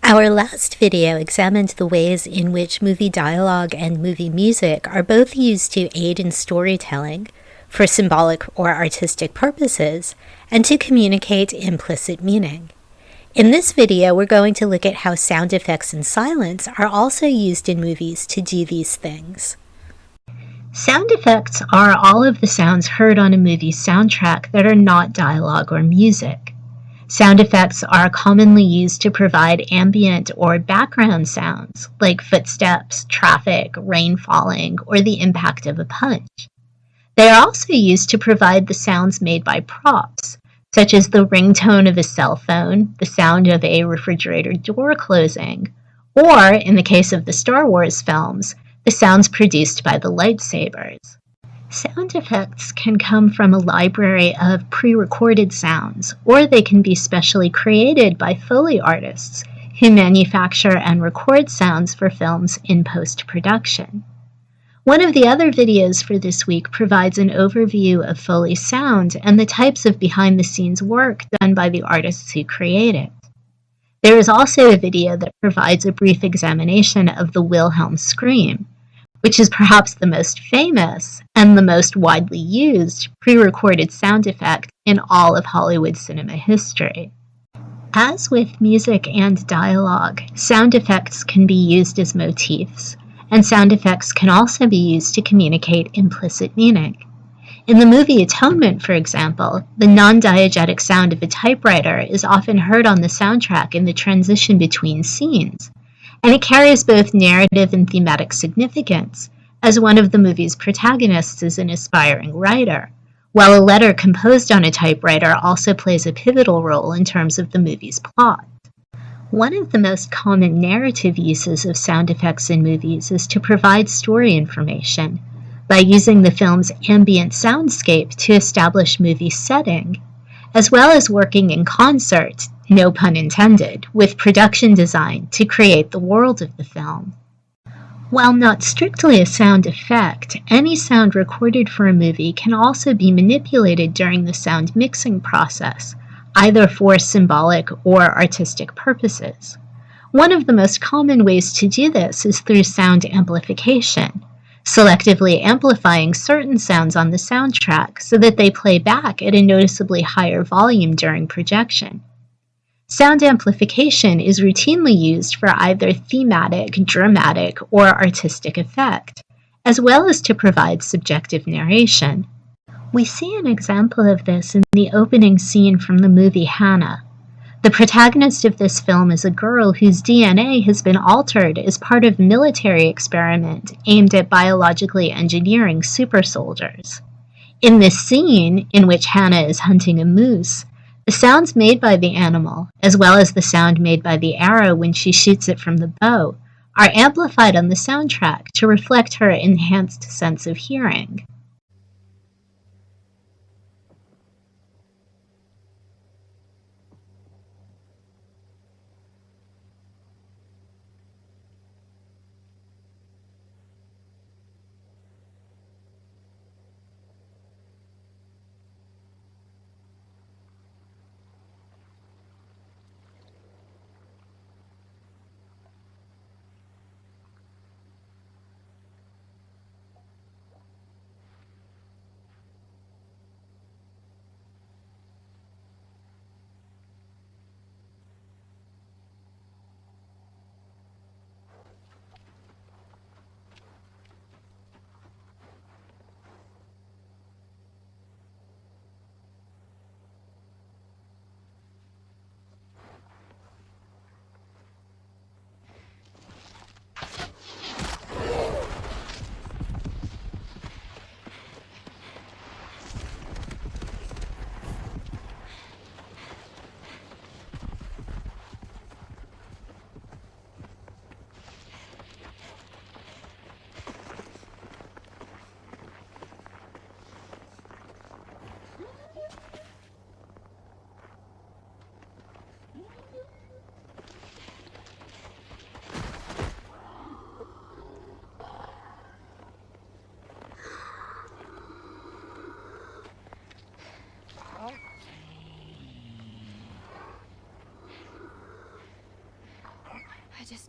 Our last video examined the ways in which movie dialogue and movie music are both used to aid in storytelling, for symbolic or artistic purposes, and to communicate implicit meaning. In this video, we're going to look at how sound effects and silence are also used in movies to do these things. Sound effects are all of the sounds heard on a movie's soundtrack that are not dialogue or music. Sound effects are commonly used to provide ambient or background sounds, like footsteps, traffic, rain falling, or the impact of a punch. They are also used to provide the sounds made by props, such as the ringtone of a cell phone, the sound of a refrigerator door closing, or, in the case of the Star Wars films, the sounds produced by the lightsabers. Sound effects can come from a library of pre-recorded sounds, or they can be specially created by Foley artists who manufacture and record sounds for films in post-production. One of the other videos for this week provides an overview of Foley sound and the types of behind-the-scenes work done by the artists who create it. There is also a video that provides a brief examination of the Wilhelm scream, which is perhaps the most famous and the most widely used pre-recorded sound effect in all of Hollywood cinema history. As with music and dialogue, sound effects can be used as motifs, and sound effects can also be used to communicate implicit meaning. In the movie Atonement, for example, the non-diegetic sound of a typewriter is often heard on the soundtrack in the transition between scenes, and it carries both narrative and thematic significance, as one of the movie's protagonists is an aspiring writer, while a letter composed on a typewriter also plays a pivotal role in terms of the movie's plot. One of the most common narrative uses of sound effects in movies is to provide story information, by using the film's ambient soundscape to establish movie setting, as well as working in concert, no pun intended, with production design to create the world of the film. While not strictly a sound effect, any sound recorded for a movie can also be manipulated during the sound mixing process, either for symbolic or artistic purposes. One of the most common ways to do this is through sound amplification, selectively amplifying certain sounds on the soundtrack so that they play back at a noticeably higher volume during projection. Sound amplification is routinely used for either thematic, dramatic, or artistic effect, as well as to provide subjective narration. We see an example of this in the opening scene from the movie Hannah. The protagonist of this film is a girl whose DNA has been altered as part of a military experiment aimed at biologically engineering super soldiers. In this scene, in which Hannah is hunting a moose, the sounds made by the animal, as well as the sound made by the arrow when she shoots it from the bow, are amplified on the soundtrack to reflect her enhanced sense of hearing.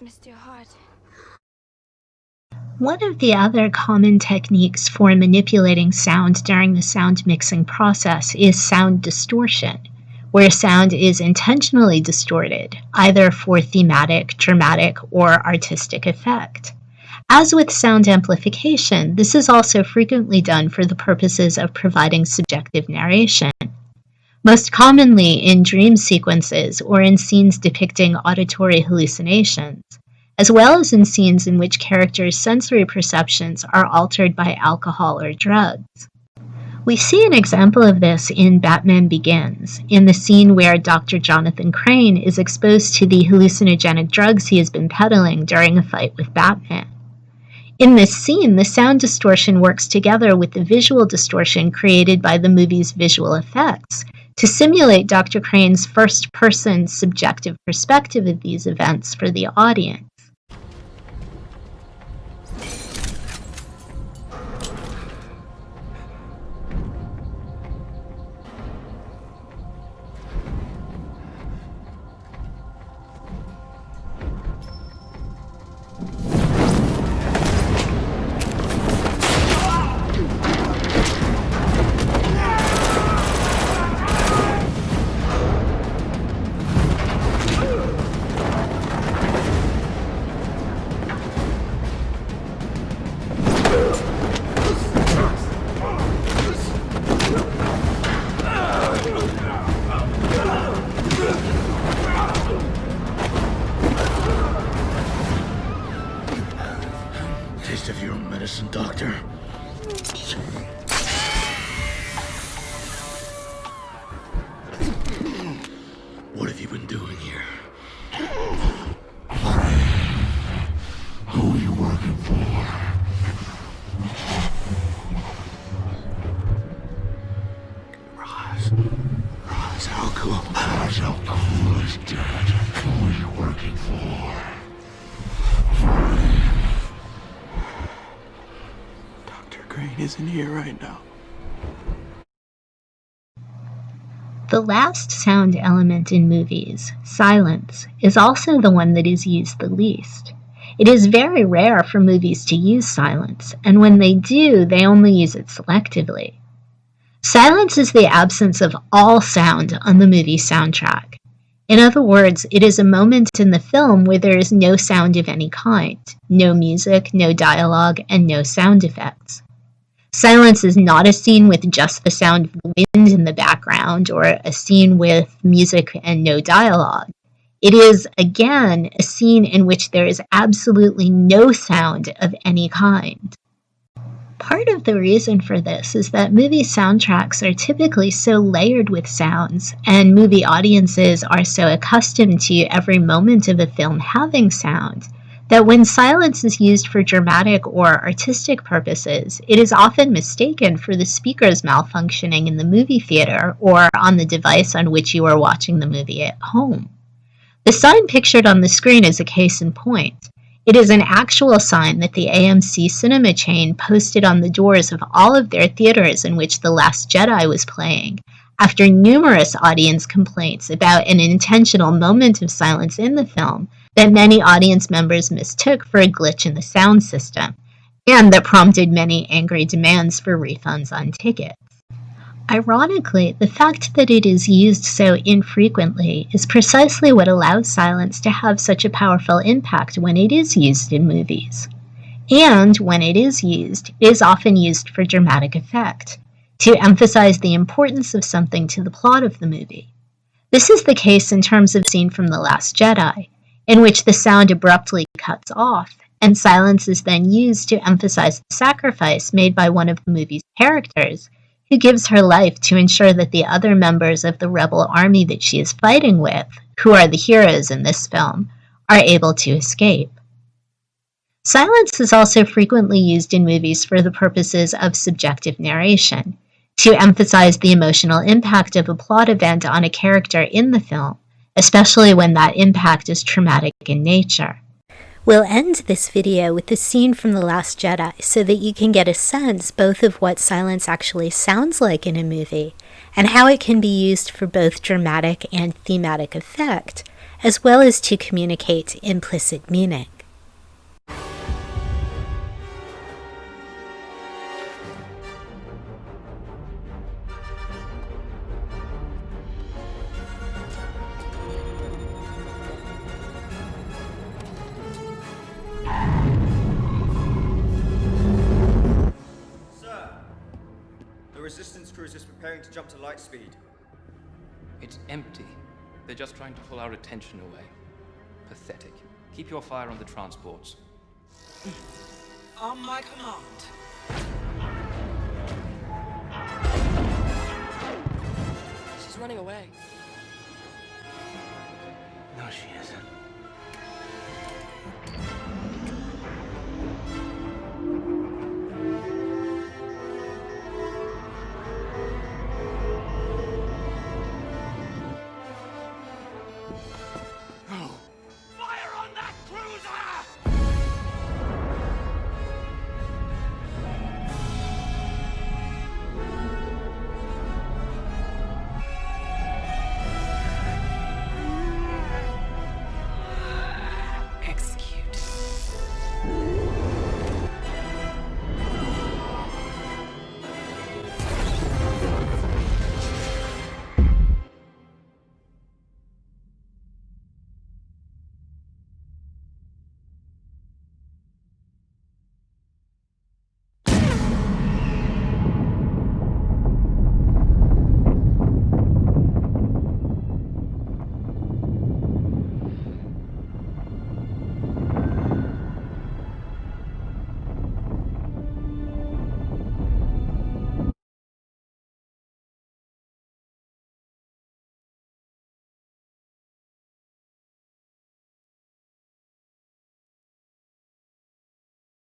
Mr. Hart. One of the other common techniques for manipulating sound during the sound mixing process is sound distortion, where sound is intentionally distorted, either for thematic, dramatic, or artistic effect. As with sound amplification, this is also frequently done for the purposes of providing subjective narration. Most commonly in dream sequences or in scenes depicting auditory hallucinations, as well as in scenes in which characters' sensory perceptions are altered by alcohol or drugs. We see an example of this in Batman Begins, in the scene where Dr. Jonathan Crane is exposed to the hallucinogenic drugs he has been peddling during a fight with Batman. In this scene, the sound distortion works together with the visual distortion created by the movie's visual effects to simulate Dr. Crane's first-person subjective perspective of these events for the audience. Taste of your own medicine, Doctor. What have you been doing here? Who are you working for? Ra's al Ghul. Ra's al Ghul is dead. Who are you working for? Dr. Crane isn't here right now. The last sound element in movies, silence, is also the one that is used the least. It is very rare for movies to use silence, and when they do, they only use it selectively. Silence is the absence of all sound on the movie soundtrack. In other words, it is a moment in the film where there is no sound of any kind, no music, no dialogue, and no sound effects. Silence is not a scene with just the sound of the wind in the background or a scene with music and no dialogue. It is, again, a scene in which there is absolutely no sound of any kind. Part of the reason for this is that movie soundtracks are typically so layered with sounds, and movie audiences are so accustomed to every moment of a film having sound, that when silence is used for dramatic or artistic purposes, it is often mistaken for the speakers malfunctioning in the movie theater or on the device on which you are watching the movie at home. The sign pictured on the screen is a case in point. It is an actual sign that the AMC cinema chain posted on the doors of all of their theaters in which The Last Jedi was playing, after numerous audience complaints about an intentional moment of silence in the film that many audience members mistook for a glitch in the sound system, and that prompted many angry demands for refunds on tickets. Ironically, the fact that it is used so infrequently is precisely what allows silence to have such a powerful impact when it is used in movies. And when it is often used for dramatic effect, to emphasize the importance of something to the plot of the movie. This is the case in terms of the scene from The Last Jedi, in which the sound abruptly cuts off, and silence is then used to emphasize the sacrifice made by one of the movie's characters, who gives her life to ensure that the other members of the rebel army that she is fighting with, who are the heroes in this film, are able to escape. Silence is also frequently used in movies for the purposes of subjective narration, to emphasize the emotional impact of a plot event on a character in the film, especially when that impact is traumatic in nature. We'll end this video with the scene from The Last Jedi so that you can get a sense both of what silence actually sounds like in a movie and how it can be used for both dramatic and thematic effect, as well as to communicate implicit meaning. The Resistance cruiser is preparing to jump to light speed. It's empty. They're just trying to pull our attention away. Pathetic. Keep your fire on the transports. On my command. She's running away.